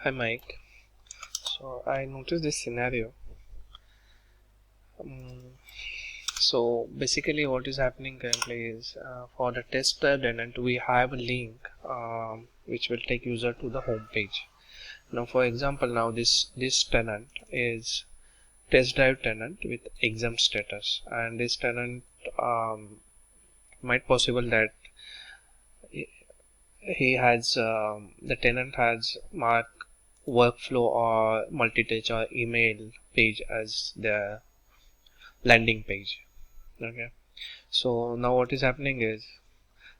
Hi Mike. So I noticed this scenario. So basically, what is happening currently is for the test tenant, we have a link which will take user to the home page. Now, for example, now this tenant is test drive tenant with exempt status, and this tenant might possible that he has the tenant has marked workflow or multi-touch or email page as the landing page. Okay, so now what is happening is,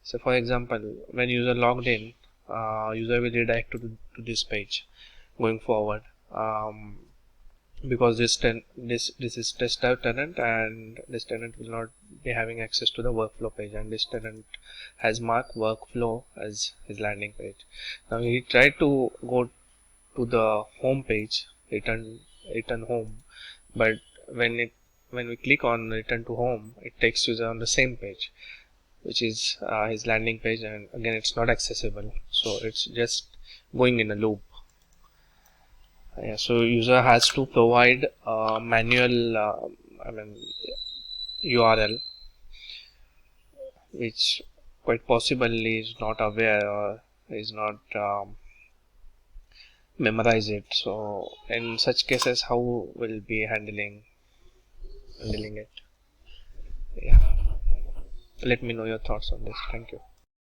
so for example, when user logged in, user will redirect to this page going forward, because this is test out tenant, and this tenant will not be having access to the workflow page, and this tenant has marked workflow as his landing page. Now he tried to go to the home page, return home, but when we click on return to home, it takes user on the same page, which is his landing page, and again it's not accessible, so it's just going in a loop. Yeah, so user has to provide manual URL, which quite possibly is not aware or is not memorize it. So in such cases, how will be handling it? Yeah, let me know your thoughts on this. Thank you.